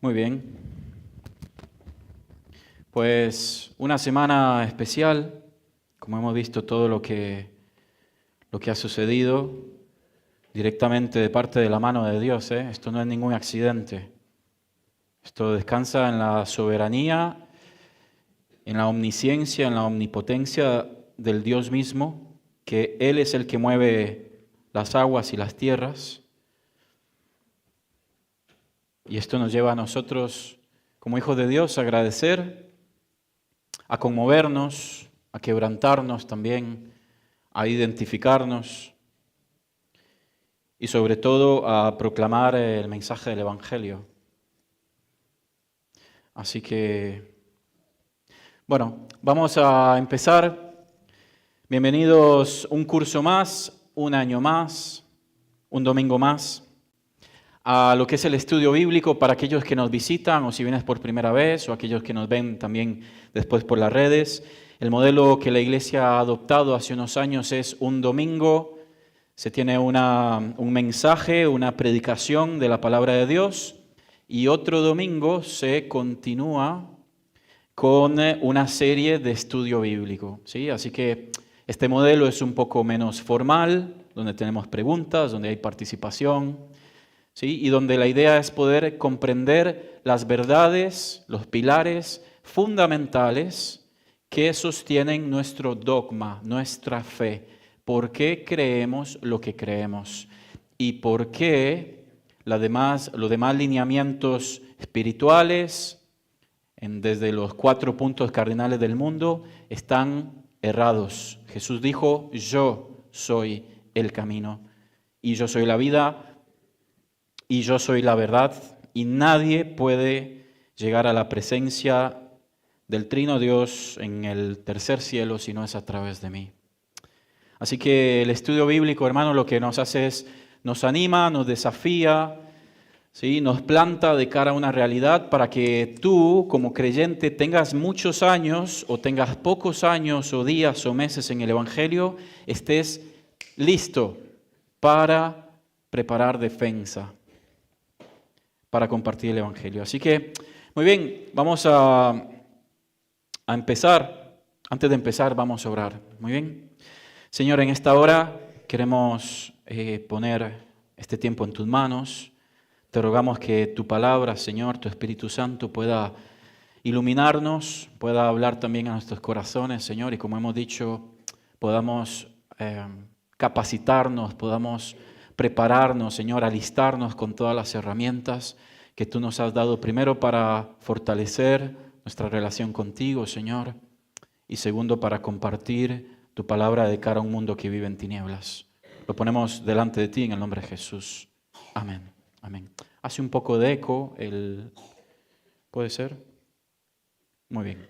Muy bien. Pues una semana especial, como hemos visto todo lo que ha sucedido directamente de parte de la mano de Dios, ¿eh? Esto no es ningún accidente. Esto descansa en la soberanía, en la omnisciencia, en la omnipotencia del Dios mismo, que Él es el que mueve las aguas y las tierras. Y esto nos lleva a nosotros, como hijos de Dios, a agradecer, a conmovernos, a quebrantarnos también, a identificarnos y sobre todo a proclamar el mensaje del Evangelio. Así que, bueno, vamos a empezar. Bienvenidos un curso más, un año más, un domingo más, a lo que es el estudio bíblico para aquellos que nos visitan o si vienes por primera vez o aquellos que nos ven también después por las redes. El modelo que la Iglesia ha adoptado hace unos años es un domingo, se tiene un mensaje, una predicación de la palabra de Dios y otro domingo se continúa con una serie de estudio bíblico, ¿sí? Así que este modelo es un poco menos formal, donde tenemos preguntas, donde hay participación, ¿sí? Y donde la idea es poder comprender las verdades, los pilares fundamentales que sostienen nuestro dogma, nuestra fe. ¿Por qué creemos lo que creemos? Y por qué los demás lineamientos espirituales, desde los 4 puntos cardinales del mundo, están errados. Jesús dijo, yo soy el camino, y yo soy la vida, y yo soy la verdad, y nadie puede llegar a la presencia del Trino Dios en el tercer cielo si no es a través de mí. Así que el estudio bíblico, hermano, lo que nos hace es, nos anima, nos desafía, ¿sí? Nos planta de cara a una realidad para que tú, como creyente, tengas muchos años o tengas pocos años o días o meses en el Evangelio, estés listo para preparar defensa, para compartir el Evangelio. Así que, muy bien, vamos a empezar. Antes de empezar, vamos a orar. Muy bien. Señor, en esta hora queremos poner este tiempo en tus manos. Te rogamos que tu palabra, Señor, tu Espíritu Santo pueda iluminarnos, pueda hablar también a nuestros corazones, Señor, y como hemos dicho, podamos capacitarnos, podamos prepararnos, Señor, alistarnos con todas las herramientas que tú nos has dado, primero para fortalecer nuestra relación contigo, Señor, y segundo para compartir tu palabra de cara a un mundo que vive en tinieblas. Lo ponemos delante de ti en el nombre de Jesús. Amén. Amén. Hace un poco de eco ¿Puede ser? Muy bien.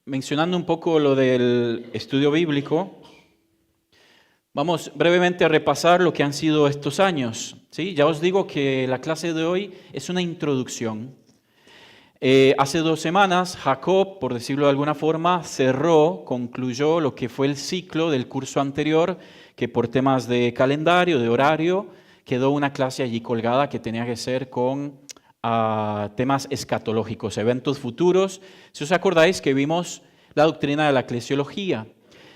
Mencionando un poco lo del estudio bíblico, vamos brevemente a repasar lo que han sido estos años, ¿sí? Ya os digo que la clase de hoy es una introducción. Hace 2 semanas, Jacob, por decirlo de alguna forma, concluyó lo que fue el ciclo del curso anterior, que por temas de calendario, de horario, quedó una clase allí colgada que tenía que ser con temas escatológicos, eventos futuros. Si os acordáis que vimos la doctrina de la eclesiología.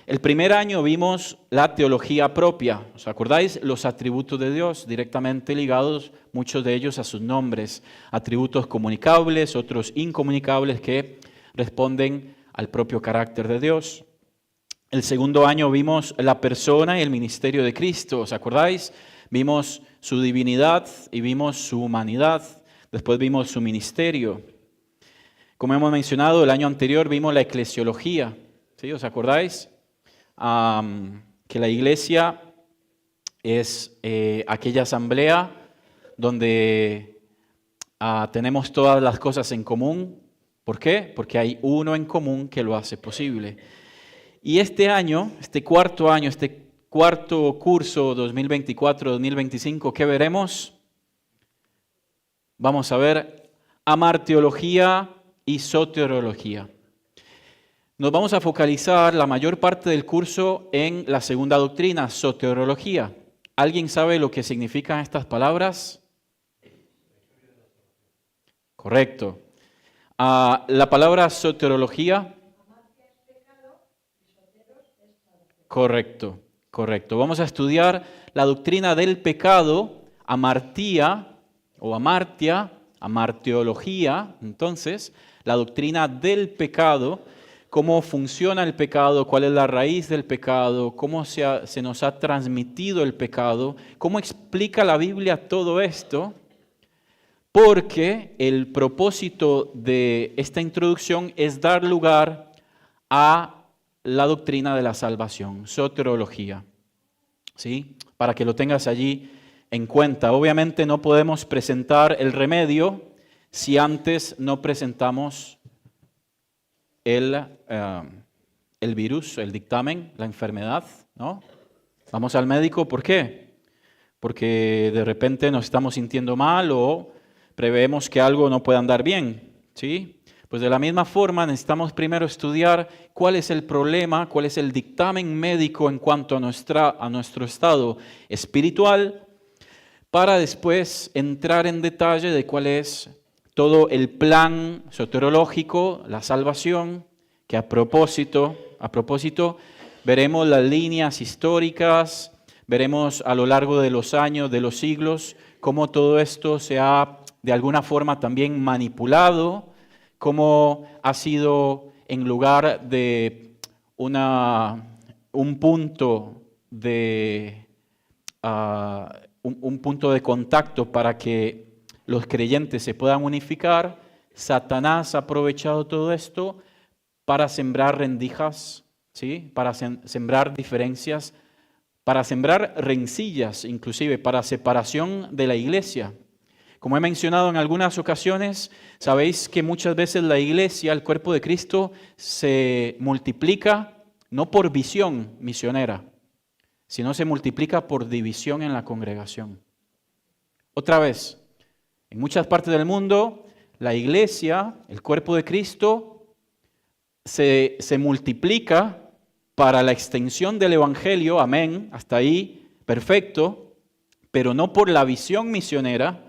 El primer año vimos la teología propia, ¿os acordáis? Los atributos de Dios directamente ligados, muchos de ellos a sus nombres, atributos comunicables, otros incomunicables que responden al propio carácter de Dios. El segundo año vimos la persona y el ministerio de Cristo, ¿os acordáis? Vimos su divinidad y vimos su humanidad, después vimos su ministerio. Como hemos mencionado, el año anterior vimos la eclesiología, ¿sí? ¿Os acordáis? Que la iglesia es aquella asamblea donde tenemos todas las cosas en común. ¿Por qué? Porque hay uno en común que lo hace posible. Y este año, este cuarto curso 2024-2025, ¿qué veremos? Vamos a ver amarteología y soteriología. Nos vamos a focalizar la mayor parte del curso en la segunda doctrina, soteriología. ¿Alguien sabe lo que significan estas palabras? Correcto. La palabra soteriología. Correcto, correcto. Vamos a estudiar la doctrina del pecado, amartía o amartia, amarteología. Entonces, la doctrina del pecado, cómo funciona el pecado, cuál es la raíz del pecado, cómo se nos ha transmitido el pecado, cómo explica la Biblia todo esto, porque el propósito de esta introducción es dar lugar a la doctrina de la salvación, soteriología, ¿sí? Para que lo tengas allí en cuenta. Obviamente no podemos presentar el remedio si antes no presentamos el virus, el dictamen, la enfermedad, ¿no? Vamos al médico, ¿por qué? Porque de repente nos estamos sintiendo mal o preveemos que algo no puede andar bien, ¿sí? Pues de la misma forma necesitamos primero estudiar cuál es el problema, cuál es el dictamen médico en cuanto a nuestro estado espiritual, para después entrar en detalle de cuál es todo el plan soteriológico, la salvación, que a propósito, veremos las líneas históricas, veremos a lo largo de los años, de los siglos, cómo todo esto se ha de alguna forma también manipulado, cómo ha sido en lugar de un punto de un punto de contacto para que los creyentes se puedan unificar, Satanás ha aprovechado todo esto para sembrar rendijas, ¿sí? Para sembrar diferencias, para sembrar rencillas, inclusive para separación de la iglesia. Como he mencionado en algunas ocasiones, sabéis que muchas veces la iglesia, el cuerpo de Cristo, se multiplica no por visión misionera, sino se multiplica por división en la congregación. Otra vez, en muchas partes del mundo, la iglesia, el cuerpo de Cristo, se multiplica para la extensión del evangelio, amén, hasta ahí, perfecto, pero no por la visión misionera,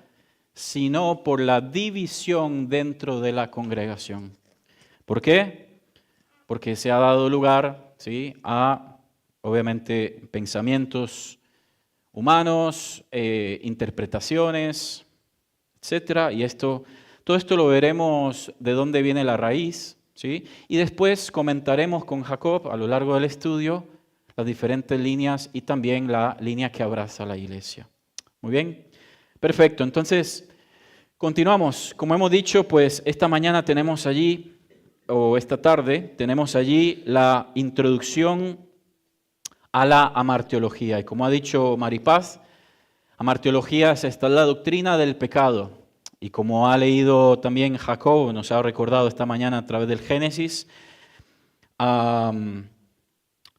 sino por la división dentro de la congregación. ¿Por qué? Porque se ha dado lugar, ¿sí?, a, obviamente, pensamientos humanos, interpretaciones, etcétera, y todo esto lo veremos de dónde viene la raíz, ¿sí? Y después comentaremos con Jacob a lo largo del estudio las diferentes líneas y también la línea que abraza la iglesia. Muy bien. Perfecto, entonces continuamos. Como hemos dicho, pues esta mañana tenemos allí, o esta tarde, tenemos allí la introducción a la amarteología. Y como ha dicho Maripaz, amarteología es la doctrina del pecado. Y como ha leído también Jacob, nos ha recordado esta mañana a través del Génesis,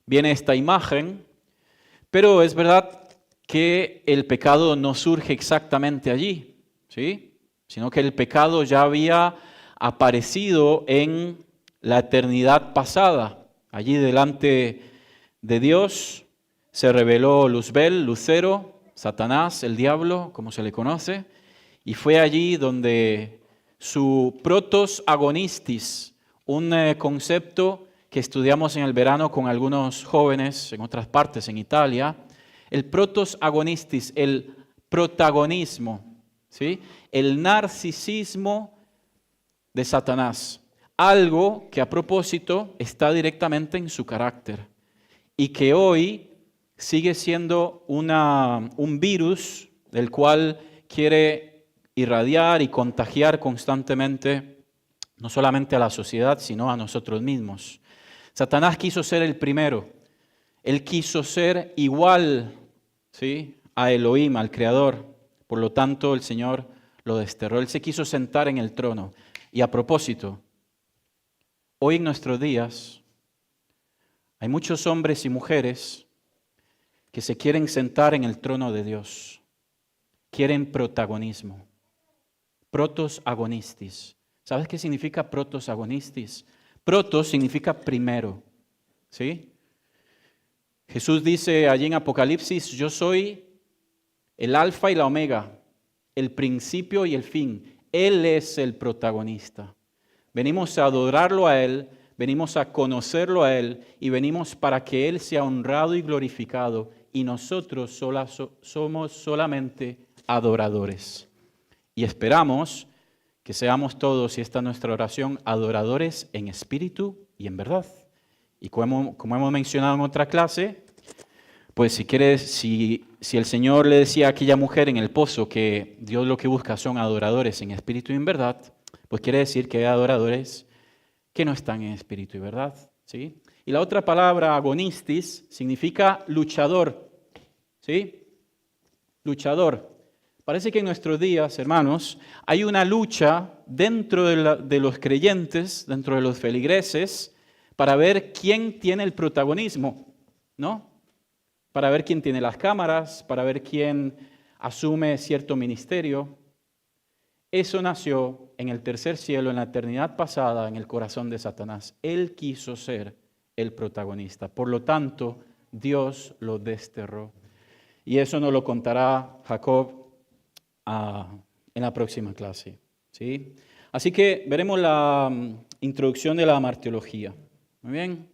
viene esta imagen, pero es verdad que el pecado no surge exactamente allí, ¿sí? Sino que el pecado ya había aparecido en la eternidad pasada. Allí delante de Dios se reveló Luzbel, Lucero, Satanás, el diablo, como se le conoce, y fue allí donde su protos agonistis, un concepto que estudiamos en el verano con algunos jóvenes en otras partes, en Italia, el protos agonistis, el protagonismo, ¿sí?, el narcisismo de Satanás, algo que a propósito está directamente en su carácter y que hoy sigue siendo un virus del cual quiere irradiar y contagiar constantemente no solamente a la sociedad, sino a nosotros mismos. Satanás quiso ser el primero. Él quiso ser igual, ¿sí?, a Elohim, al Creador. Por lo tanto, el Señor lo desterró. Él se quiso sentar en el trono. Y a propósito, hoy en nuestros días hay muchos hombres y mujeres que se quieren sentar en el trono de Dios. Quieren protagonismo. Protos agonistis. ¿Sabes qué significa protos agonistis? Protos significa primero, ¿sí? Jesús dice allí en Apocalipsis, yo soy el alfa y la omega, el principio y el fin. Él es el protagonista. Venimos a adorarlo a Él, venimos a conocerlo a Él y venimos para que Él sea honrado y glorificado y nosotros somos solamente adoradores. Y esperamos que seamos todos, y esta es nuestra oración, adoradores en espíritu y en verdad. Y como hemos mencionado en otra clase, pues si el Señor le decía a aquella mujer en el pozo que Dios lo que busca son adoradores en espíritu y en verdad, pues quiere decir que hay adoradores que no están en espíritu y verdad, ¿sí? Y la otra palabra, agonistis, significa luchador, ¿sí? Luchador. Parece que en nuestros días, hermanos, hay una lucha dentro de los creyentes, dentro de los feligreses, para ver quién tiene el protagonismo, ¿no? Para ver quién tiene las cámaras, para ver quién asume cierto ministerio. Eso nació en el tercer cielo, en la eternidad pasada, en el corazón de Satanás. Él quiso ser el protagonista. Por lo tanto, Dios lo desterró. Y eso nos lo contará Jacob en la próxima clase, ¿sí? Así que veremos la introducción de la martirología. Muy bien.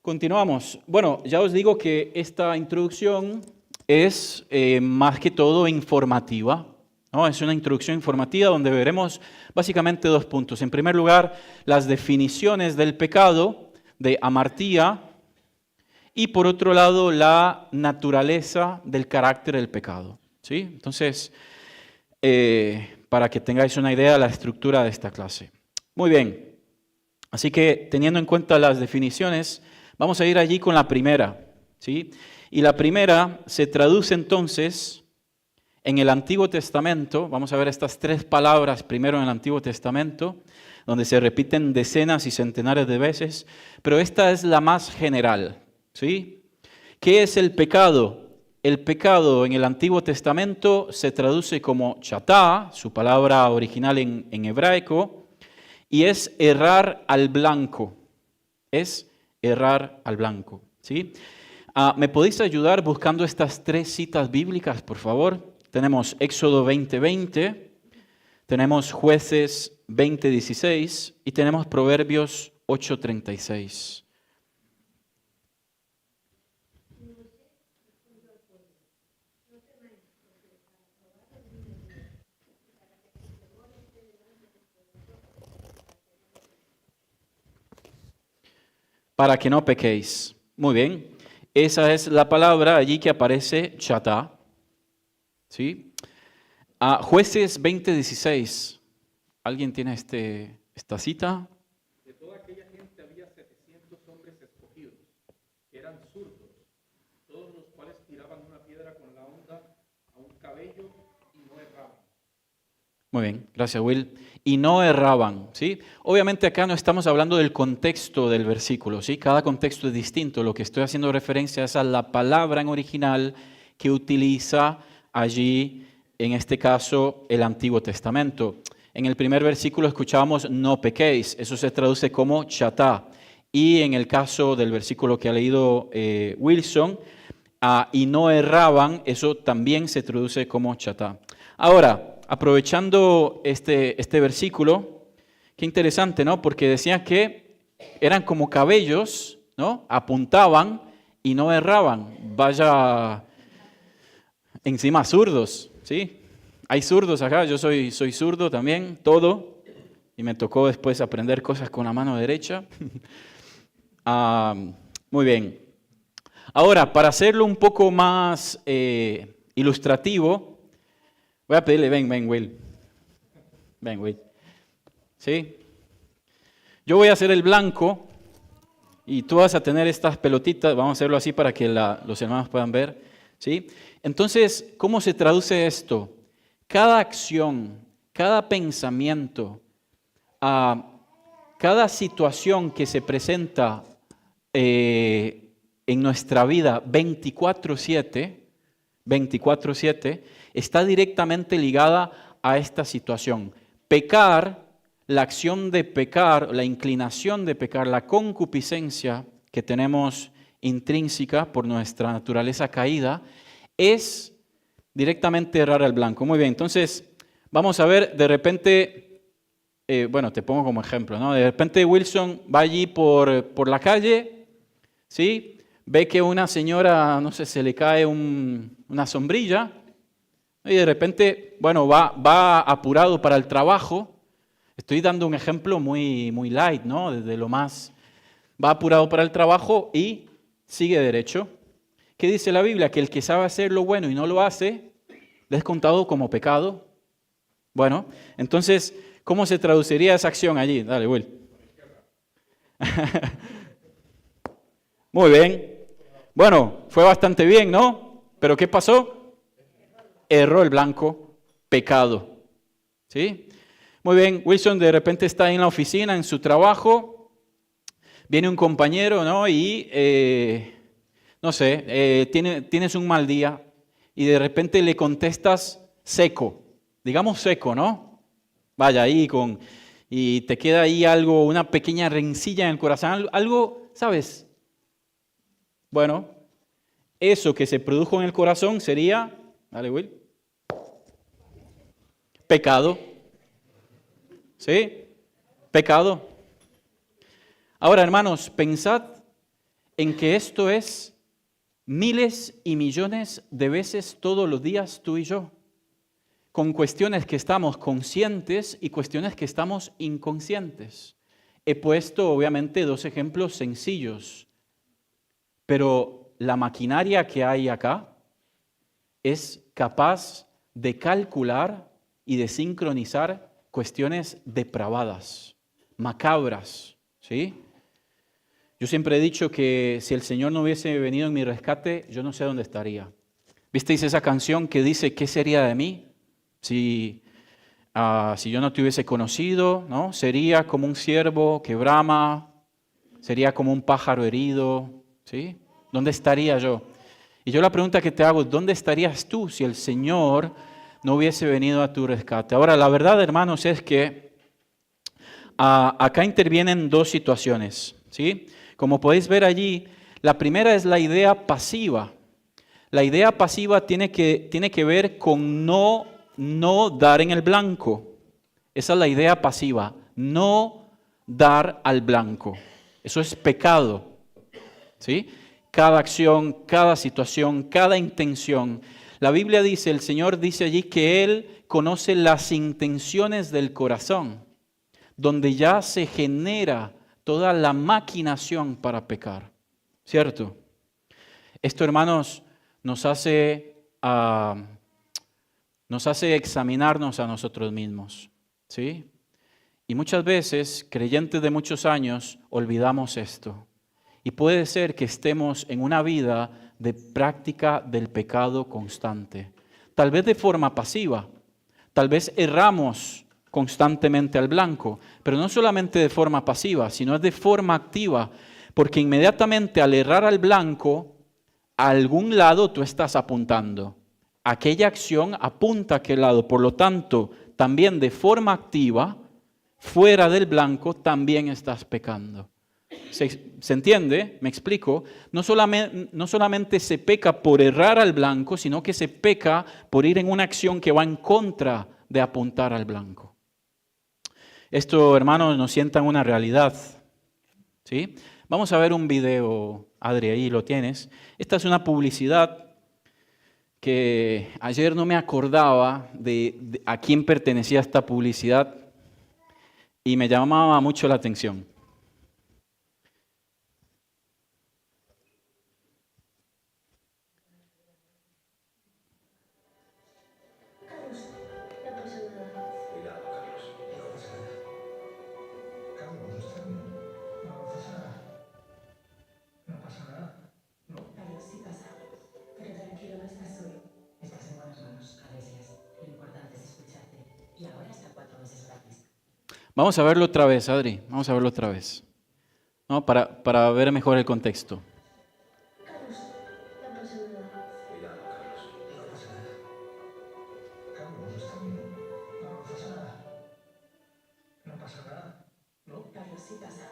Continuamos. Bueno, ya os digo que esta introducción es más que todo informativa, ¿no? Es una introducción informativa donde veremos básicamente dos puntos. En primer lugar, las definiciones del pecado, de amartía, y por otro lado, la naturaleza del carácter del pecado, ¿sí? Entonces, para que tengáis una idea de la estructura de esta clase. Muy bien. Así que, teniendo en cuenta las definiciones, vamos a ir allí con la primera, ¿sí? Y la primera se traduce entonces en el Antiguo Testamento. Vamos a ver estas tres palabras primero en el Antiguo Testamento, donde se repiten decenas y centenares de veces, pero esta es la más general, ¿sí? ¿Qué es el pecado? El pecado en el Antiguo Testamento se traduce como chatá, su palabra original en hebraico, y es errar al blanco. Es errar al blanco, ¿sí? ¿Me podéis ayudar buscando estas tres citas bíblicas, por favor? Tenemos Éxodo 20:20, tenemos Jueces 20:16 y tenemos Proverbios 8:36. Para que no pequéis. Muy bien. Esa es la palabra allí que aparece chatá, ¿sí? Jueces 20:16. ¿Alguien tiene esta cita? De toda aquella gente había 700 hombres escogidos, que eran zurdos, todos los cuales tiraban una piedra con la honda a un cabello y no erraban. Muy bien, gracias Will. Y no erraban, ¿sí? Obviamente acá no estamos hablando del contexto del versículo, ¿sí? Cada contexto es distinto. Lo que estoy haciendo referencia es a la palabra en original que utiliza allí, en este caso, el Antiguo Testamento. En el primer versículo escuchábamos no pequéis, eso se traduce como chatá. Y en el caso del versículo que ha leído Wilson, y no erraban, eso también se traduce como chatá. Ahora, aprovechando este versículo, qué interesante, ¿no? Porque decía que eran como cabellos, ¿no? Apuntaban y no erraban. Vaya, encima zurdos, ¿sí? Hay zurdos acá, yo soy zurdo también, todo, y me tocó después aprender cosas con la mano derecha. Muy bien. Ahora, para hacerlo un poco más ilustrativo, voy a pedirle, ven, Will. Ven, Will. ¿Sí? Yo voy a hacer el blanco y tú vas a tener estas pelotitas. Vamos a hacerlo así para que los hermanos puedan ver. ¿Sí? Entonces, ¿cómo se traduce esto? Cada acción, cada pensamiento, cada situación que se presenta en nuestra vida 24/7, está directamente ligada a esta situación. Pecar, la acción de pecar, la inclinación de pecar, la concupiscencia que tenemos intrínseca por nuestra naturaleza caída, es Directamente errar al blanco. Muy bien, entonces vamos a ver, de repente, bueno, te pongo como ejemplo, ¿no? De repente Wilson va allí por la calle, ¿sí? Ve que una señora, no sé, se le cae una sombrilla y de repente, bueno, va apurado para el trabajo. Estoy dando un ejemplo muy, muy light, ¿no? Desde lo más... Va apurado para el trabajo y sigue derecho. ¿Qué dice la Biblia? Que el que sabe hacer lo bueno y no lo hace, le es contado como pecado. Bueno, entonces, ¿cómo se traduciría esa acción allí? Dale, Will. Muy bien. Bueno, fue bastante bien, ¿no? Pero ¿qué pasó? Erró el blanco, pecado. ¿Sí? Muy bien, Wilson de repente está en la oficina, en su trabajo, viene un compañero, ¿no? Y, no sé, tienes un mal día y de repente le contestas seco, digamos seco, ¿no? Vaya ahí y te queda ahí algo, una pequeña rencilla en el corazón, algo, ¿sabes? Bueno, eso que se produjo en el corazón sería, dale Will, pecado, ¿sí? Pecado. Ahora, hermanos, pensad en que esto es miles y millones de veces todos los días tú y yo, con cuestiones que estamos conscientes y cuestiones que estamos inconscientes. He puesto, obviamente, dos ejemplos sencillos, pero la maquinaria que hay acá es capaz de calcular y de sincronizar cuestiones depravadas, macabras, ¿sí? Yo siempre he dicho que si el Señor no hubiese venido en mi rescate, yo no sé dónde estaría. ¿Visteis esa canción que dice, ¿qué sería de mí si yo no te hubiese conocido? ¿No? Sería como un ciervo que brama, sería como un pájaro herido, ¿sí? ¿Dónde estaría yo? Y yo la pregunta que te hago, ¿dónde estarías tú si el Señor no hubiese venido a tu rescate? Ahora, la verdad, hermanos, es que acá intervienen dos situaciones, ¿sí? Como podéis ver allí, la primera es la idea pasiva. La idea pasiva tiene que ver con no dar en el blanco. Esa es la idea pasiva, no dar al blanco. Eso es pecado, ¿sí? Cada acción, cada situación, cada intención. La Biblia dice, el Señor dice allí que Él conoce las intenciones del corazón, donde ya se genera toda la maquinación para pecar, ¿cierto? Esto, hermanos, nos hace examinarnos a nosotros mismos, ¿sí? Y muchas veces, creyentes de muchos años, olvidamos esto. Y puede ser que estemos en una vida de práctica del pecado constante, tal vez de forma pasiva, tal vez erramos constantemente al blanco, pero no solamente de forma pasiva, sino de forma activa, porque inmediatamente al errar al blanco, a algún lado tú estás apuntando. Aquella acción apunta a aquel lado, por lo tanto, también de forma activa, fuera del blanco, también estás pecando. ¿Se entiende? ¿Me explico? No solamente se peca por errar al blanco, sino que se peca por ir en una acción que va en contra de apuntar al blanco. Esto, hermanos, nos sienta en una realidad, ¿sí? Vamos a ver un video, Adri, ahí lo tienes. Esta es una publicidad que ayer no me acordaba de a quién pertenecía esta publicidad y me llamaba mucho la atención. Vamos a verlo otra vez, Adri. Vamos a verlo otra vez, ¿no? Para ver mejor el contexto. Carlos, no pasa nada. Cuidado, Carlos. No pasa nada. Carlos, está bien. No pasa nada. No pasa nada. ¿No? Carlos, sí pasa.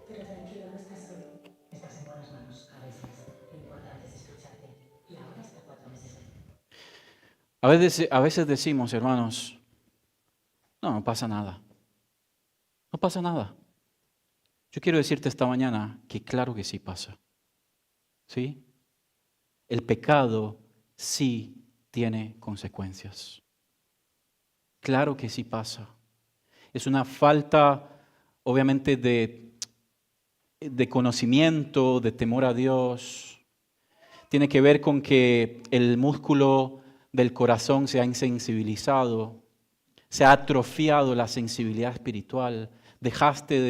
Pero tranquilo, no estás solo. Estás en buenas manos, a veces. Lo importante es escucharte. Y ahora está 4 meses. A veces decimos, hermanos, no pasa nada. No pasa nada. Yo quiero decirte esta mañana que claro que sí pasa. ¿Sí? El pecado sí tiene consecuencias. Claro que sí pasa. Es una falta, obviamente, de conocimiento, de temor a Dios. Tiene que ver con que el músculo del corazón se ha insensibilizado, se ha atrofiado la sensibilidad espiritual. Dejaste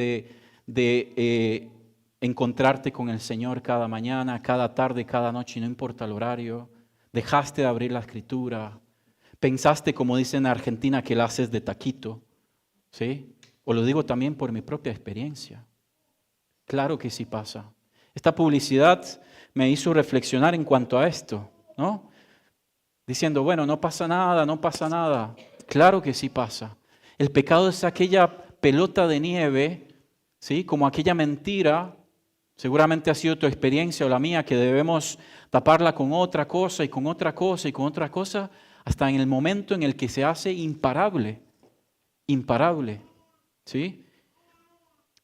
de encontrarte con el Señor cada mañana, cada tarde, cada noche, no importa el horario. Dejaste de abrir la Escritura. Pensaste, como dicen en Argentina, que la haces de taquito. ¿Sí? O lo digo también por mi propia experiencia. Claro que sí pasa. Esta publicidad me hizo reflexionar en cuanto a esto, ¿no? Diciendo, bueno, no pasa nada, no pasa nada. Claro que sí pasa. El pecado es aquella pelota de nieve, ¿sí? Como aquella mentira, seguramente ha sido tu experiencia o la mía, que debemos taparla con otra cosa y con otra cosa y con otra cosa, hasta en el momento en el que se hace imparable, ¿sí?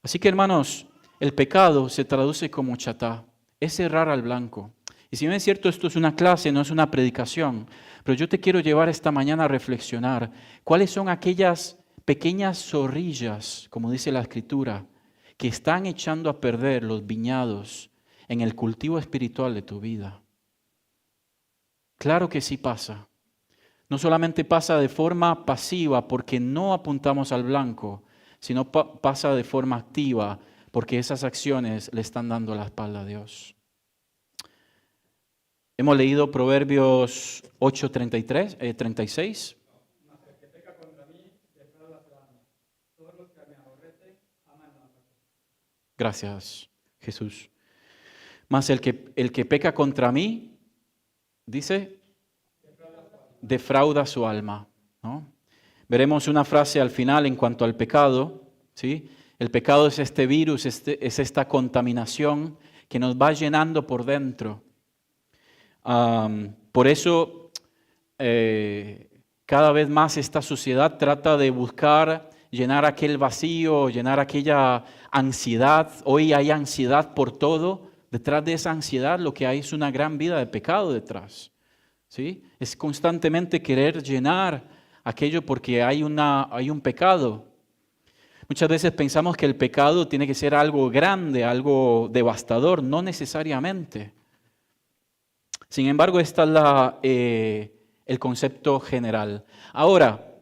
Así que, hermanos, el pecado se traduce como chatá, es errar al blanco. Y si bien es cierto, esto es una clase, no es una predicación, pero yo te quiero llevar esta mañana a reflexionar cuáles son aquellas pequeñas zorrillas, como dice la Escritura, que están echando a perder los viñados en el cultivo espiritual de tu vida. Claro que sí pasa. No solamente pasa de forma pasiva porque no apuntamos al blanco, sino pasa de forma activa porque esas acciones le están dando la espalda a Dios. Hemos leído Proverbios 8:36. Mas el que peca contra mí defrauda su alma. Todos los que me aborrecen aman la muerte. Gracias, Jesús. Mas el que peca contra mí, dice, defrauda su alma, ¿no? Veremos una frase al final en cuanto al pecado, ¿sí? El pecado es este virus, es esta contaminación que nos va llenando por dentro. Por eso, cada vez más esta sociedad trata de buscar llenar aquel vacío, llenar aquella ansiedad. Hoy hay ansiedad por todo. Detrás de esa ansiedad lo que hay es una gran vida de pecado detrás. ¿Sí? Es constantemente querer llenar aquello porque hay un pecado. Muchas veces pensamos que el pecado tiene que ser algo grande, algo devastador, no necesariamente. Sin embargo, esta es el concepto general. Ahora,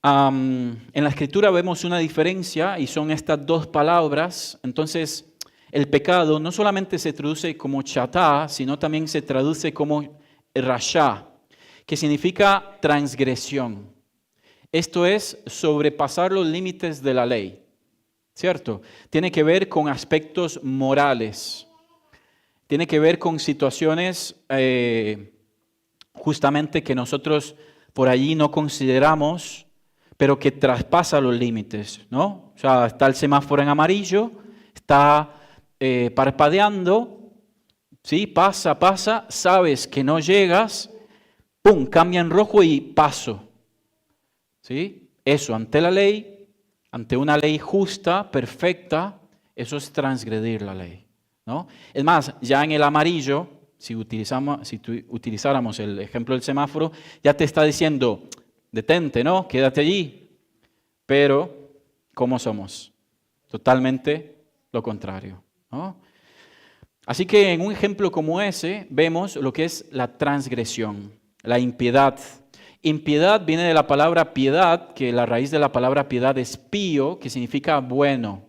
en la Escritura vemos una diferencia y son estas dos palabras. Entonces, el pecado no solamente se traduce como chatá, sino también se traduce como rashá, que significa transgresión. Esto es sobrepasar los límites de la ley, ¿cierto? Tiene que ver con aspectos morales. Tiene que ver con situaciones justamente que nosotros por allí no consideramos, pero que traspasa los límites, ¿no? O sea, está el semáforo en amarillo, está parpadeando, ¿sí? Pasa, sabes que no llegas, ¡pum!, cambia en rojo y paso, ¿sí? Eso, ante la ley, ante una ley justa, perfecta, eso es transgredir la ley, ¿no? Es más, ya en el amarillo, si utilizáramos el ejemplo del semáforo, ya te está diciendo, detente, ¿no? Quédate allí. Pero, ¿cómo somos? Totalmente lo contrario, ¿no? Así que en un ejemplo como ese, vemos lo que es la transgresión, la impiedad. Impiedad viene de la palabra piedad, que la raíz de la palabra piedad es pío, que significa bueno,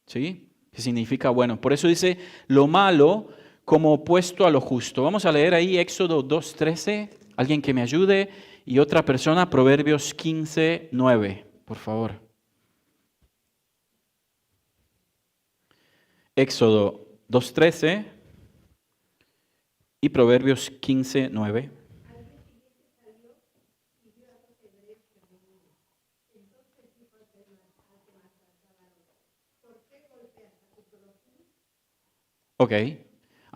¿sí? Que significa bueno. Por eso dice lo malo como opuesto a lo justo. Vamos a leer ahí Éxodo 2:13, alguien que me ayude, y otra persona, Proverbios 15:9, por favor. Éxodo 2:13 y Proverbios 15:9. Ok.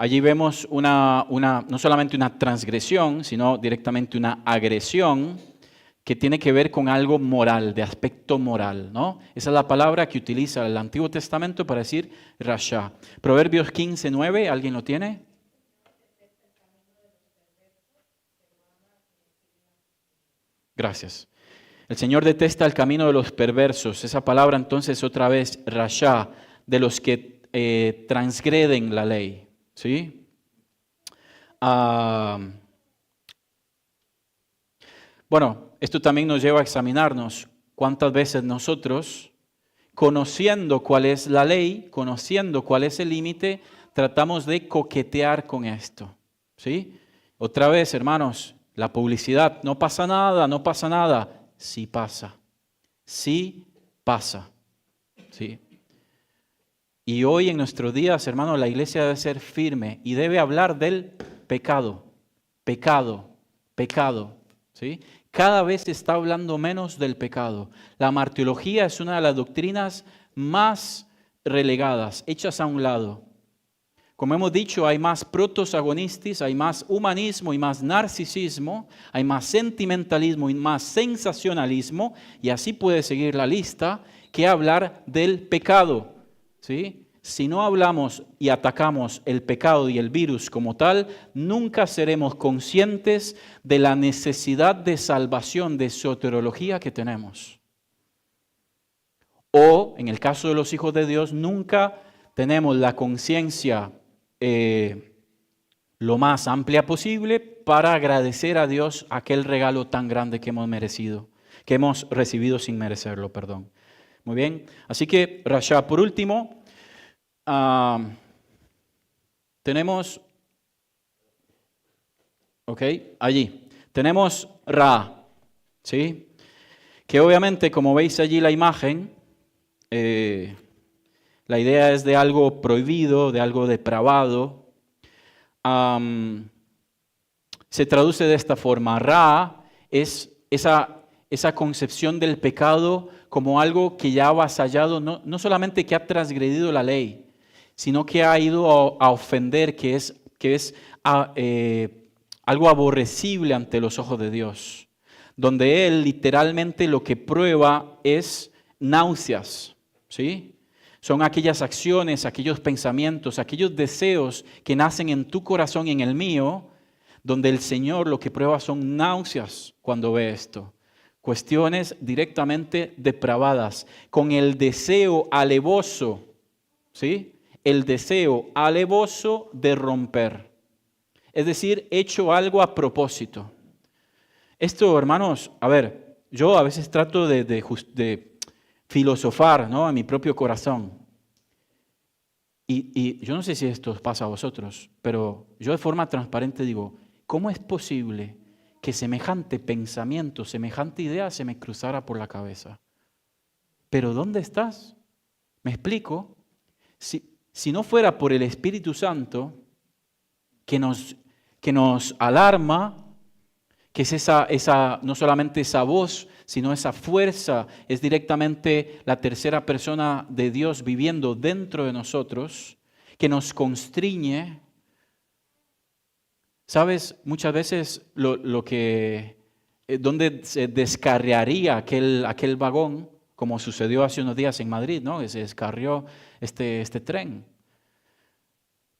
Allí vemos no solamente una transgresión, sino directamente una agresión que tiene que ver con algo moral, de aspecto moral, ¿no? Esa es la palabra que utiliza el Antiguo Testamento para decir rasha. Proverbios 15:9, ¿alguien lo tiene? Gracias. El Señor detesta el camino de los perversos. Esa palabra entonces otra vez, rasha, de los que transgreden la ley. ¿Sí? Bueno, esto también nos lleva a examinarnos cuántas veces nosotros, conociendo cuál es la ley, conociendo cuál es el límite, tratamos de coquetear con esto. ¿Sí? Otra vez, hermanos, la publicidad, no pasa nada, no pasa nada. Sí pasa. Sí pasa. ¿Sí? Y hoy en nuestros días, hermanos, la iglesia debe ser firme y debe hablar del pecado. Pecado. Pecado. ¿Sí? Cada vez se está hablando menos del pecado. La martirología es una de las doctrinas más relegadas, hechas a un lado. Como hemos dicho, hay más protoagonistas, hay más humanismo y más narcisismo, hay más sentimentalismo y más sensacionalismo, y así puede seguir la lista, que hablar del pecado. ¿Sí? Si no hablamos y atacamos el pecado y el virus como tal, nunca seremos conscientes de la necesidad de salvación, de soteriología que tenemos. O, en el caso de los hijos de Dios, nunca tenemos la conciencia lo más amplia posible para agradecer a Dios aquel regalo tan grande que hemos merecido, que hemos recibido sin merecerlo, perdón. Muy bien, así que rasha, por último, tenemos, allí, tenemos ra, ¿sí? Que obviamente, como veis allí la imagen, la idea es de algo prohibido, de algo depravado. Se traduce de esta forma. Ra es esa concepción del pecado como algo que ya ha avasallado, no solamente que ha transgredido la ley, sino que ha ido a ofender, que es algo aborrecible ante los ojos de Dios, donde Él literalmente lo que prueba es náuseas, ¿sí? Son aquellas acciones, aquellos pensamientos, aquellos deseos que nacen en tu corazón y en el mío, donde el Señor lo que prueba son náuseas cuando ve esto. Cuestiones directamente depravadas, con el deseo alevoso, ¿sí? El deseo alevoso de romper. Es decir, hecho algo a propósito. Esto, hermanos, a ver, yo a veces trato de filosofar, ¿no? En mi propio corazón. Y yo no sé si esto os pasa a vosotros, pero yo de forma transparente digo, ¿cómo es posible que semejante pensamiento, semejante idea se me cruzara por la cabeza? ¿Pero dónde estás? ¿Me explico? Si no fuera por el Espíritu Santo que nos alarma, que es esa no solamente esa voz, sino esa fuerza, es directamente la tercera persona de Dios viviendo dentro de nosotros, que nos constriñe. ¿Sabes? Muchas veces donde se descarriaría aquel vagón, como sucedió hace unos días en Madrid, ¿no? Que se descarrió este tren.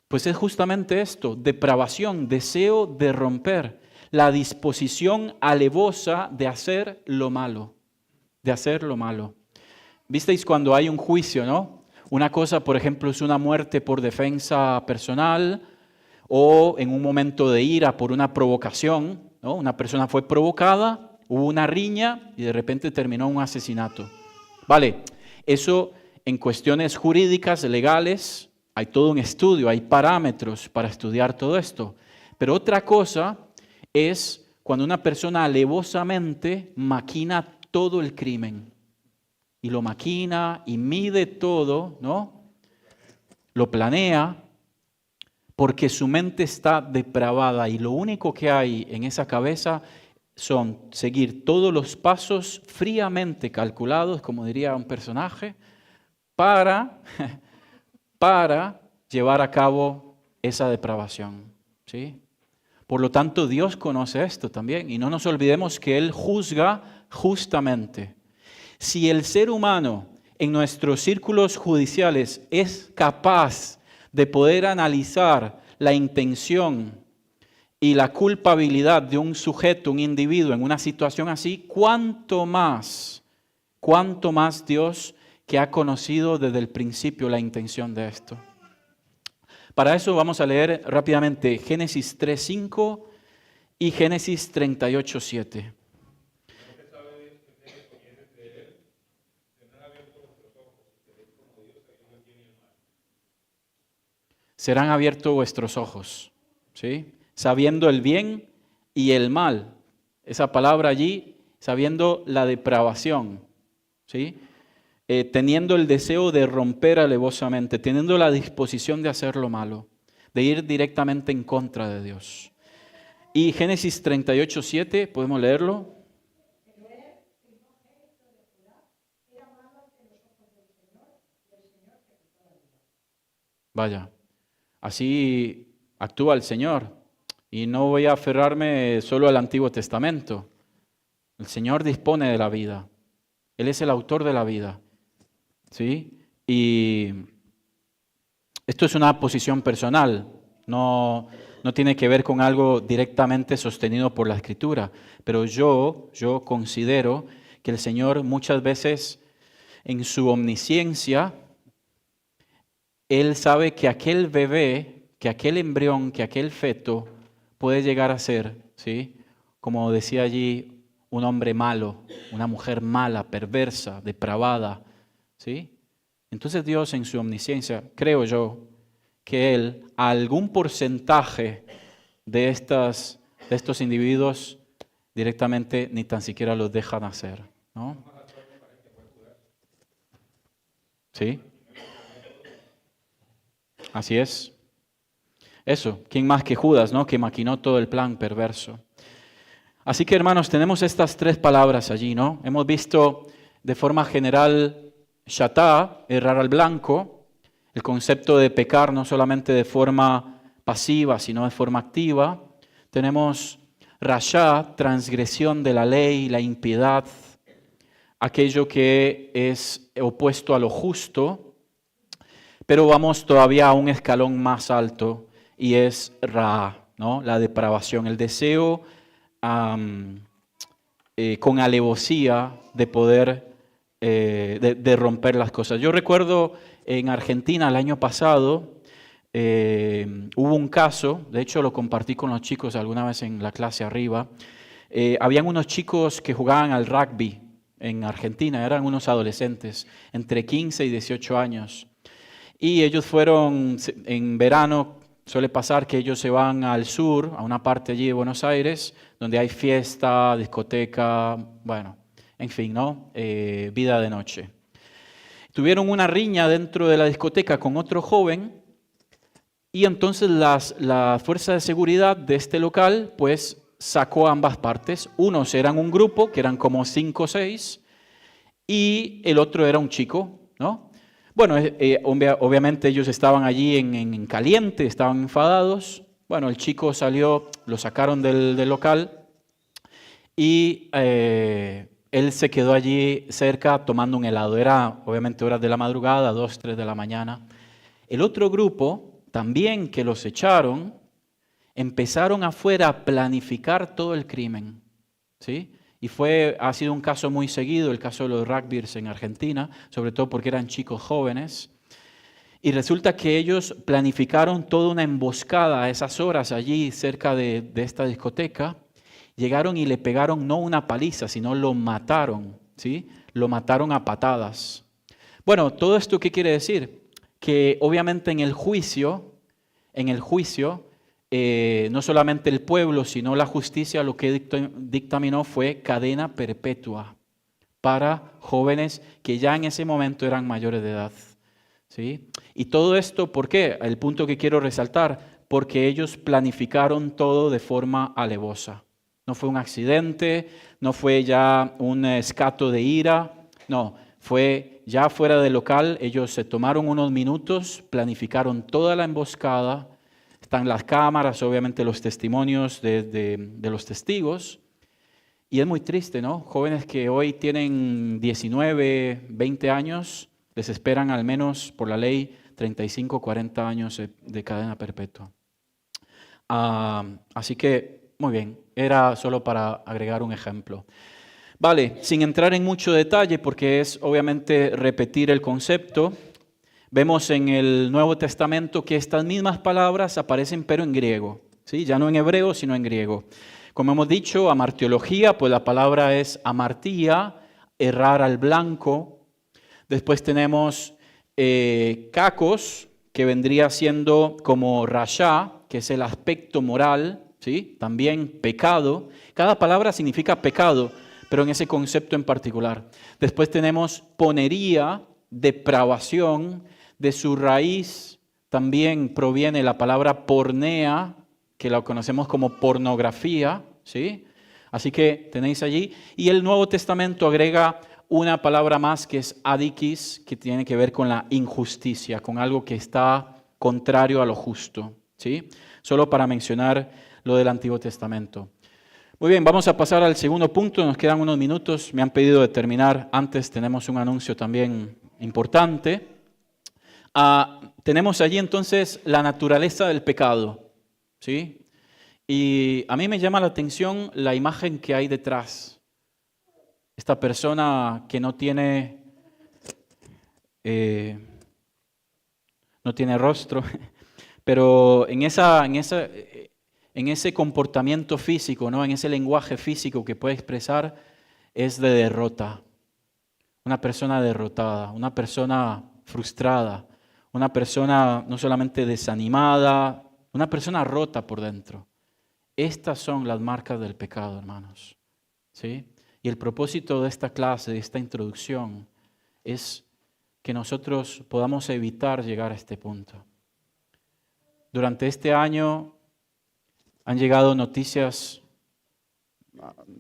Pues es justamente esto, depravación, deseo de romper, la disposición alevosa de hacer lo malo, ¿Visteis cuando hay un juicio, no? Una cosa, por ejemplo, es una muerte por defensa personal o en un momento de ira por una provocación, ¿no? Una persona fue provocada, hubo una riña y de repente terminó un asesinato. Vale, eso en cuestiones jurídicas, legales, hay todo un estudio, hay parámetros para estudiar todo esto. Pero otra cosa es cuando una persona alevosamente maquina todo el crimen. Y lo maquina y mide todo, ¿no? Lo planea porque su mente está depravada y lo único que hay en esa cabeza son seguir todos los pasos fríamente calculados, como diría un personaje, para llevar a cabo esa depravación, ¿sí? Por lo tanto, Dios conoce esto también y no nos olvidemos que Él juzga justamente. Si el ser humano en nuestros círculos judiciales es capaz de poder analizar la intención y la culpabilidad de un sujeto, un individuo en una situación así, cuánto más Dios que ha conocido desde el principio la intención de esto. Para eso vamos a leer rápidamente Génesis 3:5 y Génesis 38:7. Serán abiertos vuestros ojos, ¿sí? Sabiendo el bien y el mal. Esa palabra allí, sabiendo la depravación, ¿sí? Teniendo el deseo de romper alevosamente, teniendo la disposición de hacer lo malo, de ir directamente en contra de Dios. Y Génesis 38:7, ¿podemos leerlo? Vaya, así actúa el Señor. Y no voy a aferrarme solo al Antiguo Testamento. El Señor dispone de la vida. Él es el autor de la vida. ¿Sí? Y esto es una posición personal. No tiene que ver con algo directamente sostenido por la Escritura. Pero yo considero que el Señor muchas veces en su omnisciencia, Él sabe que aquel bebé, que aquel embrión, que aquel feto puede llegar a ser, ¿sí? Como decía allí, un hombre malo, una mujer mala, perversa, depravada, ¿sí? Entonces Dios en su omnisciencia, creo yo, que Él a algún porcentaje de estos individuos directamente ni tan siquiera los deja nacer, ¿no? ¿Sí? Así es. Eso, ¿quién más que Judas, ¿no? Que maquinó todo el plan perverso. Así que, hermanos, tenemos estas tres palabras allí, ¿no? Hemos visto de forma general shatá, errar al blanco, el concepto de pecar no solamente de forma pasiva, sino de forma activa. Tenemos rashá, transgresión de la ley, la impiedad, aquello que es opuesto a lo justo, pero vamos todavía a un escalón más alto y es ra, ¿no? La depravación, el deseo con alevosía de poder de romper las cosas. Yo recuerdo en Argentina el año pasado hubo un caso, de hecho lo compartí con los chicos alguna vez en la clase arriba. Habían unos chicos que jugaban al rugby en Argentina, eran unos adolescentes entre 15 y 18 años. Y ellos fueron en verano. Suele pasar que ellos se van al sur, a una parte allí de Buenos Aires, donde hay fiesta, discoteca, bueno, en fin, ¿no? Vida de noche. Tuvieron una riña dentro de la discoteca con otro joven y entonces la fuerza de seguridad de este local pues sacó a ambas partes. Unos eran un grupo, que eran como 5 o 6, y el otro era un chico, ¿no? Bueno, obviamente ellos estaban allí en caliente, estaban enfadados. Bueno, el chico salió, lo sacaron del local y él se quedó allí cerca tomando un helado. Era obviamente horas de la madrugada, 2, 3 de la mañana. El otro grupo, también que los echaron, empezaron afuera a planificar todo el crimen, ¿sí? Y ha sido un caso muy seguido, el caso de los rugbyers en Argentina, sobre todo porque eran chicos jóvenes. Y resulta que ellos planificaron toda una emboscada a esas horas allí cerca de esta discoteca. Llegaron y le pegaron no una paliza, sino lo mataron, ¿sí? Lo mataron a patadas. Bueno, ¿todo esto qué quiere decir? Que obviamente en el juicio, no solamente el pueblo, sino la justicia lo que dictaminó fue cadena perpetua para jóvenes que ya en ese momento eran mayores de edad, ¿sí? Y todo esto, ¿por qué? El punto que quiero resaltar, porque ellos planificaron todo de forma alevosa. No fue un accidente, no fue ya un escato de ira, no, fue ya fuera del local, ellos se tomaron unos minutos, planificaron toda la emboscada, están las cámaras, obviamente los testimonios de los testigos. Y es muy triste, ¿no? Jóvenes que hoy tienen 19, 20 años, les esperan al menos por la ley 35, 40 años de cadena perpetua. Así que, muy bien, era solo para agregar un ejemplo. Vale, sin entrar en mucho detalle, porque es obviamente repetir el concepto, vemos en el Nuevo Testamento que estas mismas palabras aparecen pero en griego, ¿sí? Ya no en hebreo, sino en griego. Como hemos dicho, amartiología, pues la palabra es amartía, errar al blanco. Después tenemos kakos, que vendría siendo como rasha, que es el aspecto moral, ¿sí? También pecado. Cada palabra significa pecado, pero en ese concepto en particular. Después tenemos ponería, depravación. De su raíz también proviene la palabra pornea, que la conocemos como pornografía, ¿sí? Así que tenéis allí. Y el Nuevo Testamento agrega una palabra más que es adikis, que tiene que ver con la injusticia, con algo que está contrario a lo justo, ¿sí? Solo para mencionar lo del Antiguo Testamento. Muy bien, vamos a pasar al segundo punto, nos quedan unos minutos, me han pedido de terminar antes, tenemos un anuncio también importante. Tenemos allí entonces la naturaleza del pecado, ¿sí? Y a mí me llama la atención la imagen que hay detrás. Esta persona que no tiene rostro, pero en ese comportamiento físico, ¿no? En ese lenguaje físico que puede expresar, es de derrota. Una persona derrotada, una persona frustrada, una persona no solamente desanimada, una persona rota por dentro. Estas son las marcas del pecado, hermanos, ¿sí? Y el propósito de esta clase, de esta introducción, es que nosotros podamos evitar llegar a este punto. Durante este año han llegado noticias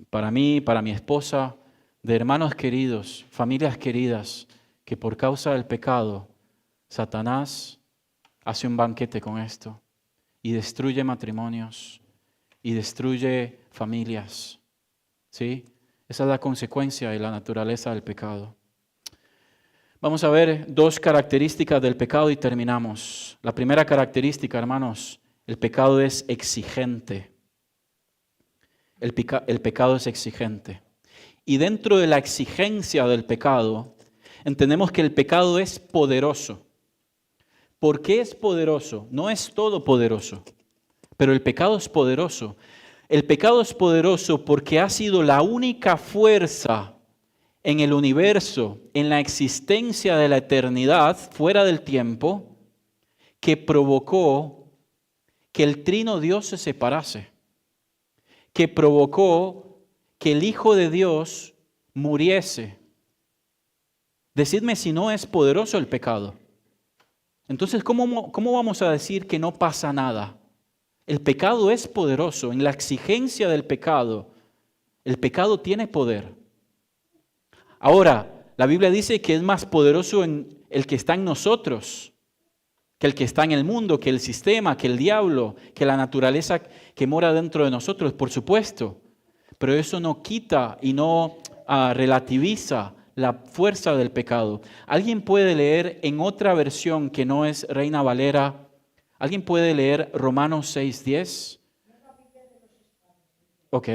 para mí, para mi esposa, de hermanos queridos, familias queridas, que por causa del pecado, Satanás hace un banquete con esto y destruye matrimonios y destruye familias, ¿sí? Esa es la consecuencia y la naturaleza del pecado. Vamos a ver dos características del pecado y terminamos. La primera característica, hermanos, el pecado es exigente. El pecado es exigente. Y dentro de la exigencia del pecado, entendemos que el pecado es poderoso. ¿Por qué es poderoso? No es todopoderoso, pero el pecado es poderoso. El pecado es poderoso porque ha sido la única fuerza en el universo, en la existencia de la eternidad, fuera del tiempo, que provocó que el trino Dios se separase, que provocó que el Hijo de Dios muriese. Decidme si no es poderoso el pecado. Entonces, ¿cómo vamos a decir que no pasa nada? El pecado es poderoso. En la exigencia del pecado, el pecado tiene poder. Ahora, la Biblia dice que es más poderoso en el que está en nosotros que el que está en el mundo, que el sistema, que el diablo, que la naturaleza que mora dentro de nosotros, por supuesto. Pero eso no quita y no relativiza la fuerza del pecado. ¿Alguien puede leer en otra versión que no es Reina Valera? ¿Alguien puede leer Romanos 6:10? Ok.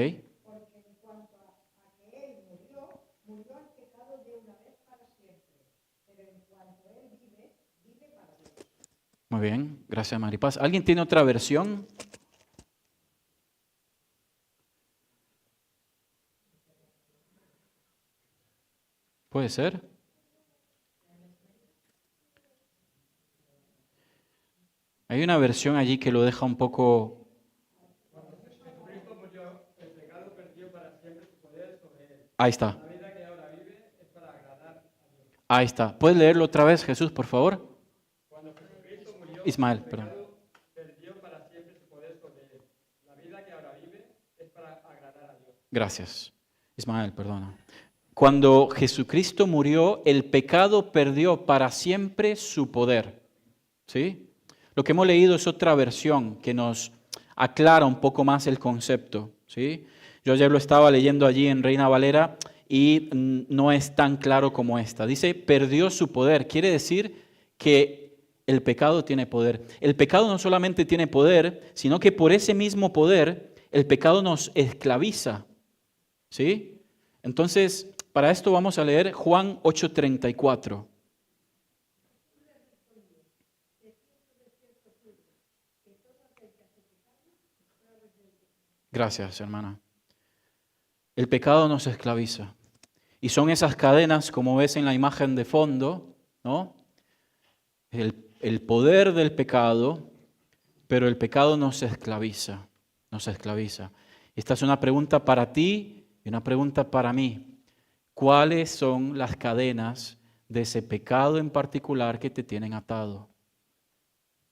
Muy bien, gracias Maripaz. ¿Alguien tiene otra versión? ¿Puede ser? Hay una versión allí que lo deja un poco... Cuando Jesucristo murió, el pecado perdió para siempre su poder sobre él. Ahí está. La vida que ahora vive es para agradar a Dios. Ahí está. ¿Puedes leerlo otra vez, Jesús, por favor? Cuando Jesucristo murió, Ismael, el perdón. pecado perdió para siempre su poder sobre él. La vida que ahora vive es para agradar a Dios. Gracias. Ismael, perdona. Cuando Jesucristo murió, el pecado perdió para siempre su poder. ¿Sí? Lo que hemos leído es otra versión que nos aclara un poco más el concepto, ¿sí? Yo ayer lo estaba leyendo allí en Reina Valera y no es tan claro como esta. Dice, perdió su poder. Quiere decir que el pecado tiene poder. El pecado no solamente tiene poder, sino que por ese mismo poder el pecado nos esclaviza, ¿sí? Entonces, para esto vamos a leer Juan 8:34. Gracias, hermana. El pecado nos esclaviza. Y son esas cadenas, como ves en la imagen de fondo, ¿no? El poder del pecado, pero el pecado nos esclaviza, nos esclaviza. Esta es una pregunta para ti y una pregunta para mí. ¿Cuáles son las cadenas de ese pecado en particular que te tienen atado?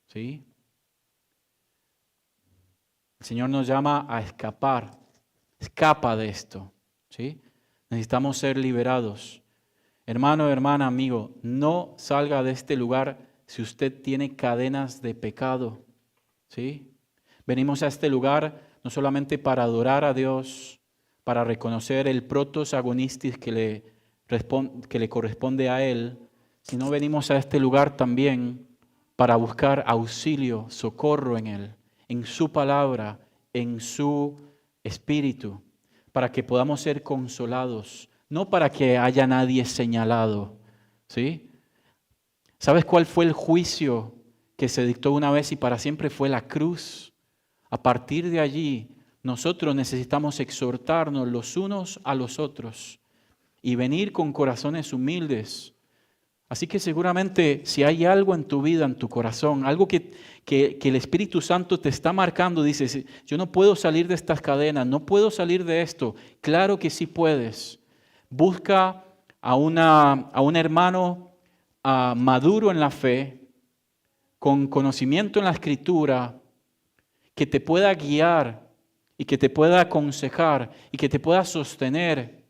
¿Sí? El Señor nos llama a escapar. Escapa de esto, ¿sí? Necesitamos ser liberados. Hermano, hermana, amigo, no salga de este lugar si usted tiene cadenas de pecado, ¿sí? Venimos a este lugar no solamente para adorar a Dios, para reconocer el protos agonistis que le corresponde a Él, sino venimos a este lugar también para buscar auxilio, socorro en Él, en su palabra, en su Espíritu, para que podamos ser consolados, no para que haya nadie señalado, ¿sí? ¿Sabes cuál fue el juicio que se dictó una vez y para siempre? Fue la cruz. A partir de allí, nosotros necesitamos exhortarnos los unos a los otros y venir con corazones humildes. Así que seguramente si hay algo en tu vida, en tu corazón, algo que el Espíritu Santo te está marcando, dices, yo no puedo salir de estas cadenas, no puedo salir de esto. Claro que sí puedes. Busca a un hermano maduro en la fe, con conocimiento en la Escritura, que te pueda guiar y que te pueda aconsejar y que te pueda sostener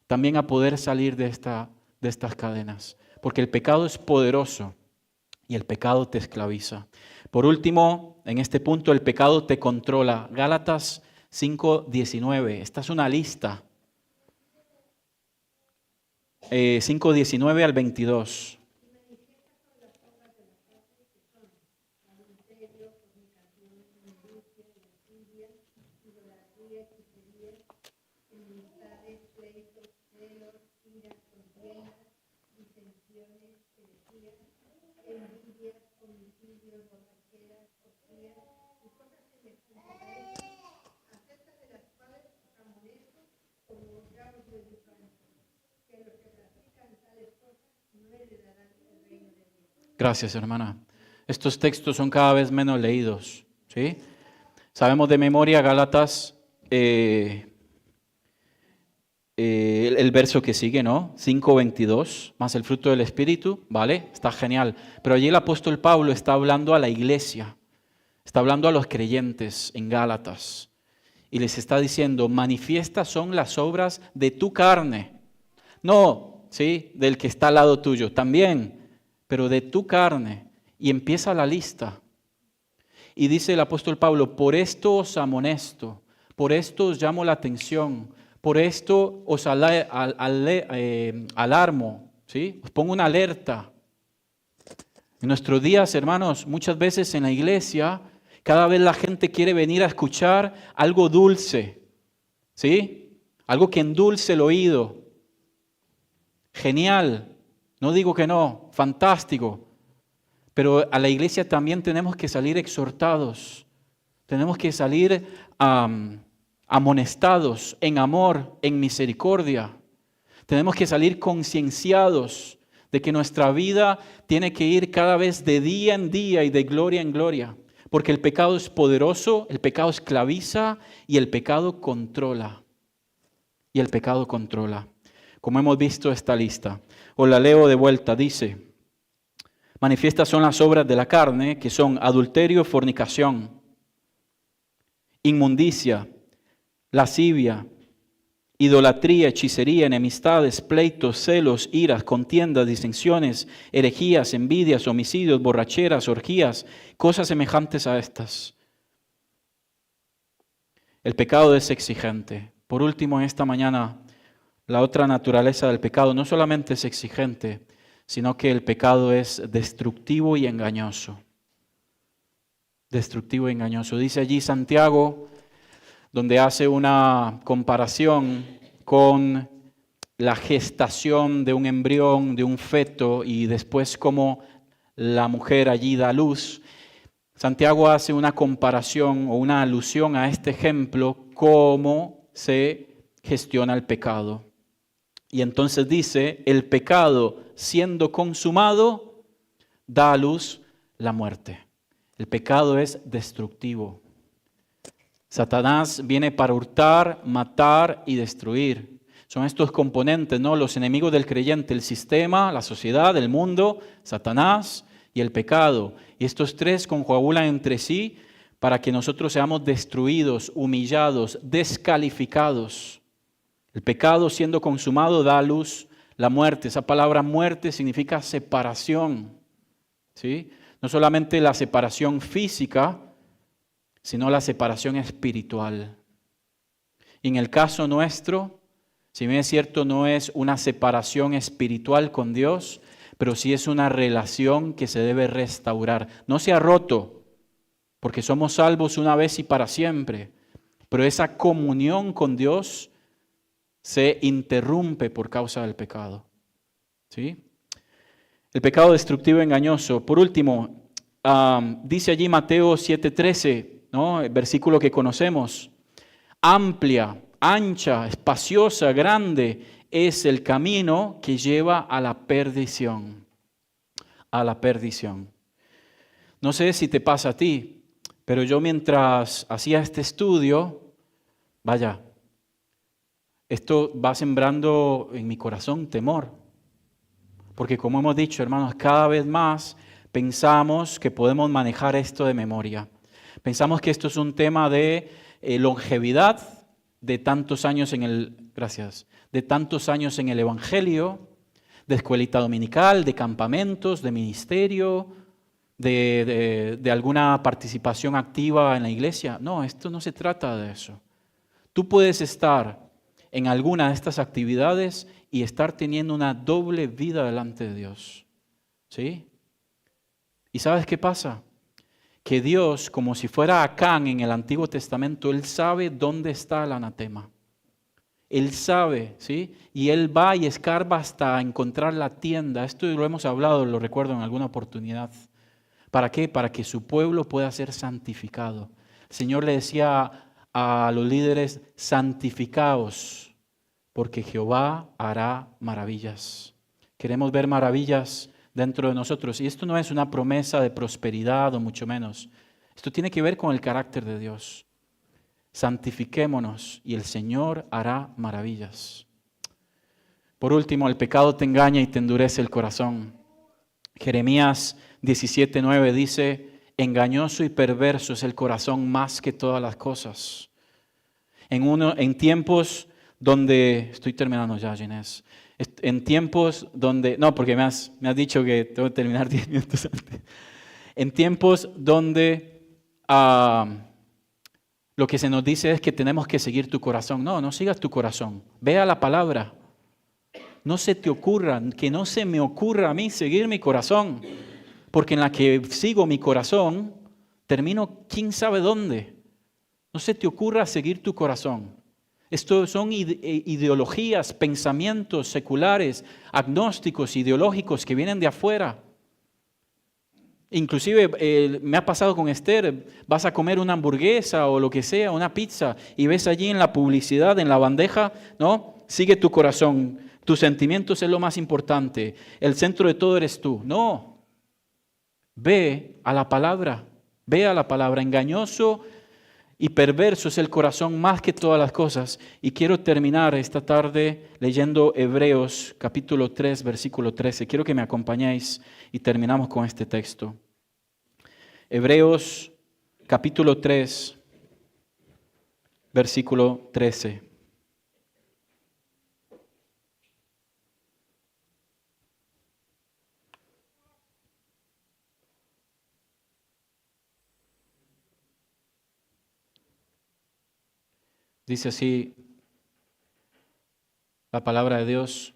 también a poder salir de estas cadenas. Porque el pecado es poderoso y el pecado te esclaviza. Por último, en este punto, el pecado te controla. Gálatas 5:19. Esta es una lista. 5:19 al 22. Gracias, hermana. Estos textos son cada vez menos leídos, ¿sí? Sabemos de memoria Gálatas, el verso que sigue, ¿no? 5:22, más el fruto del Espíritu, ¿vale? Está genial. Pero allí el apóstol Pablo está hablando a la iglesia, está hablando a los creyentes en Gálatas y les está diciendo, manifiestas son las obras de tu carne. No, ¿sí? Del que está al lado tuyo, también, pero de tu carne. Y empieza la lista. Y dice el apóstol Pablo, por esto os amonesto, por esto os llamo la atención, por esto os alarmo, ¿sí? Os pongo una alerta. En nuestros días, hermanos, muchas veces en la iglesia, cada vez la gente quiere venir a escuchar algo dulce, ¿sí? Algo que endulce el oído. Genial, no digo que no, fantástico. Pero a la iglesia también tenemos que salir exhortados, tenemos que salir amonestados en amor, en misericordia. Tenemos que salir concienciados de que nuestra vida tiene que ir cada vez de día en día y de gloria en gloria. Porque el pecado es poderoso, el pecado esclaviza y el pecado controla. Y el pecado controla. Como hemos visto esta lista. Os la leo de vuelta, dice... Manifiestas son las obras de la carne, que son adulterio, fornicación, inmundicia, lascivia, idolatría, hechicería, enemistades, pleitos, celos, iras, contiendas, disensiones, herejías, envidias, homicidios, borracheras, orgías, cosas semejantes a estas. El pecado es exigente. Por último, en esta mañana, la otra naturaleza del pecado no solamente es exigente, sino que el pecado es destructivo y engañoso. Destructivo y engañoso. Dice allí Santiago, donde hace una comparación con la gestación de un embrión, de un feto, y después cómo la mujer allí da luz. Santiago hace una comparación o una alusión a este ejemplo, cómo se gestiona el pecado. Y entonces dice, el pecado siendo consumado, da a luz la muerte. El pecado es destructivo. Satanás viene para hurtar, matar y destruir. Son estos componentes, ¿no? Los enemigos del creyente, el sistema, la sociedad, el mundo, Satanás y el pecado. Y estos tres conjugulan entre sí para que nosotros seamos destruidos, humillados, descalificados. El pecado siendo consumado da a luz la muerte. Esa palabra muerte significa separación, ¿sí? No solamente la separación física, sino la separación espiritual. Y en el caso nuestro, si bien es cierto, no es una separación espiritual con Dios, pero sí es una relación que se debe restaurar. No se ha roto, porque somos salvos una vez y para siempre, pero esa comunión con Dios se interrumpe por causa del pecado. ¿Sí? El pecado destructivo y engañoso. Por último, dice allí Mateo 7:13, ¿no? El versículo que conocemos. Amplia, ancha, espaciosa, grande es el camino que lleva a la perdición. A la perdición. No sé si te pasa a ti, pero yo mientras hacía este estudio, vaya, esto va sembrando en mi corazón temor. Porque como hemos dicho, hermanos, cada vez más pensamos que podemos manejar esto de memoria. Pensamos que esto es un tema de longevidad, de tantos años de tantos años en el Evangelio, de escuelita dominical, de campamentos, de ministerio, de alguna participación activa en la iglesia. No, esto no se trata de eso. Tú puedes estar en alguna de estas actividades y estar teniendo una doble vida delante de Dios. ¿Sí? ¿Y sabes qué pasa? Que Dios, como si fuera Acán en el Antiguo Testamento, Él sabe dónde está el anatema. Él sabe, ¿sí? Y Él va y escarba hasta encontrar la tienda. Esto lo hemos hablado, lo recuerdo en alguna oportunidad. ¿Para qué? Para que su pueblo pueda ser santificado. El Señor le decía a los líderes, santificaos, porque Jehová hará maravillas. Queremos ver maravillas dentro de nosotros. Y esto no es una promesa de prosperidad o mucho menos. Esto tiene que ver con el carácter de Dios. Santifiquémonos y el Señor hará maravillas. Por último, el pecado te engaña y te endurece el corazón. Jeremías 17:9 dice, engañoso y perverso es el corazón más que todas las cosas. En tiempos donde, estoy terminando ya, Ginés, en tiempos donde, no, porque me has dicho que tengo que terminar 10 minutos antes. En tiempos donde lo que se nos dice es que tenemos que seguir tu corazón. No, no sigas tu corazón. Ve a la palabra. No se te ocurra, que no se me ocurra a mí seguir mi corazón. Porque en la que sigo mi corazón, termino quién sabe dónde. No se te ocurra seguir tu corazón. Esto son ideologías, pensamientos seculares, agnósticos, ideológicos que vienen de afuera. Inclusive me ha pasado con Esther, vas a comer una hamburguesa o lo que sea, una pizza, y ves allí en la publicidad, en la bandeja, ¿no? Sigue tu corazón, tus sentimientos es lo más importante, el centro de todo eres tú. No, ve a la palabra, engañoso y perverso es el corazón más que todas las cosas. Y quiero terminar esta tarde leyendo Hebreos capítulo 3, versículo 13. Quiero que me acompañéis y terminamos con este texto. Hebreos capítulo 3, versículo 13. Dice así la palabra de Dios.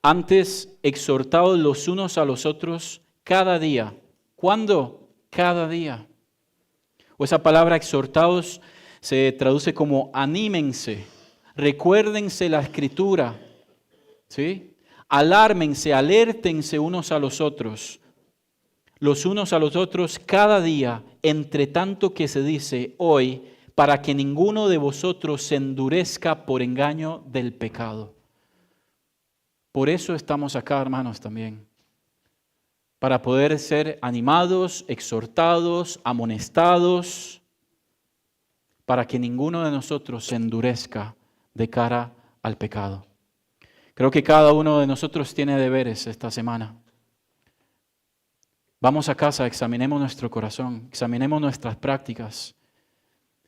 Antes, exhortaos los unos a los otros cada día. ¿Cuándo? Cada día. O esa palabra exhortaos se traduce como anímense, recuérdense la Escritura, ¿sí? Alármense, alértense unos a los otros cada día, entre tanto que se dice hoy, para que ninguno de vosotros se endurezca por engaño del pecado. Por eso estamos acá, hermanos, también. Para poder ser animados, exhortados, amonestados, para que ninguno de nosotros se endurezca de cara al pecado. Creo que cada uno de nosotros tiene deberes esta semana. Vamos a casa, examinemos nuestro corazón, examinemos nuestras prácticas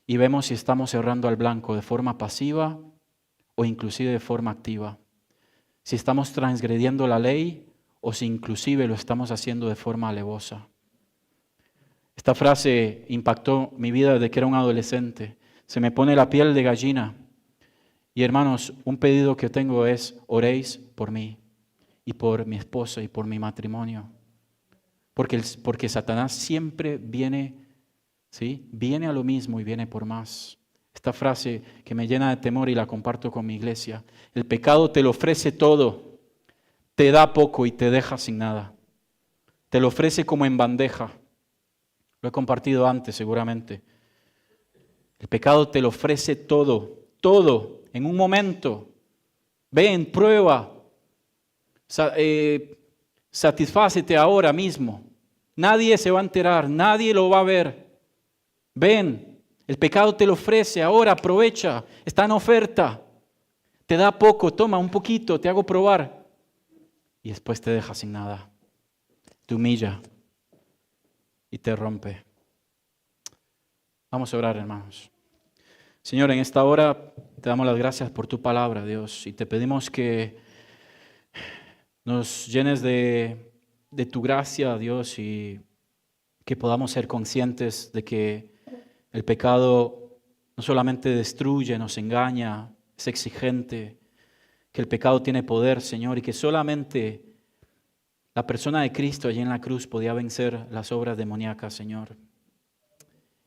y vemos si estamos cerrando al blanco de forma pasiva o inclusive de forma activa. Si estamos transgrediendo la ley o si inclusive lo estamos haciendo de forma alevosa. Esta frase impactó mi vida desde que era un adolescente. Se me pone la piel de gallina. Y hermanos, un pedido que tengo es, oréis por mí y por mi esposa y por mi matrimonio. Porque Satanás siempre viene, ¿sí? Viene a lo mismo y viene por más. Esta frase que me llena de temor y la comparto con mi iglesia. El pecado te lo ofrece todo, te da poco y te deja sin nada. Te lo ofrece como en bandeja. Lo he compartido antes seguramente. El pecado te lo ofrece todo, todo, en un momento. Ven, prueba, satisfácete ahora mismo. Nadie se va a enterar, nadie lo va a ver. Ven, el pecado te lo ofrece, ahora aprovecha, está en oferta. Te da poco, toma un poquito, te hago probar. Y después te deja sin nada. Te humilla y te rompe. Vamos a orar, hermanos. Señor, en esta hora te damos las gracias por tu palabra, Dios, y te pedimos que nos llenes de tu gracia, Dios, y que podamos ser conscientes de que el pecado no solamente destruye, nos engaña, es exigente, que el pecado tiene poder, Señor, y que solamente la persona de Cristo allí en la cruz podía vencer las obras demoníacas, Señor.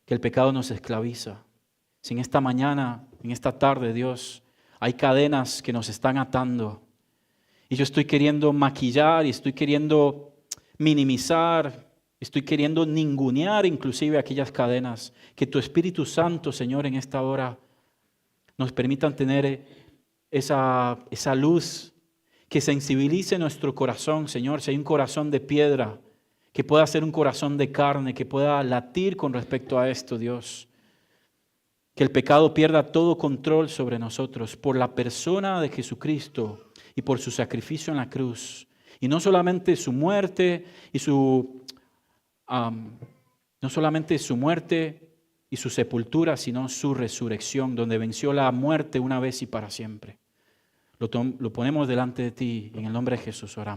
Que el pecado nos esclaviza. Si en esta mañana, en esta tarde, Dios, hay cadenas que nos están atando, y yo estoy queriendo maquillar y estoy queriendo minimizar, estoy queriendo ningunear inclusive aquellas cadenas, que tu Espíritu Santo, Señor, en esta hora nos permitan tener esa luz que sensibilice nuestro corazón, Señor. Si hay un corazón de piedra, que pueda ser un corazón de carne, que pueda latir con respecto a esto, Dios. Que el pecado pierda todo control sobre nosotros por la persona de Jesucristo y por su sacrificio en la cruz. Y no solamente su muerte y su sepultura, sino su resurrección, donde venció la muerte una vez y para siempre. Lo ponemos delante de ti, en el nombre de Jesús oramos.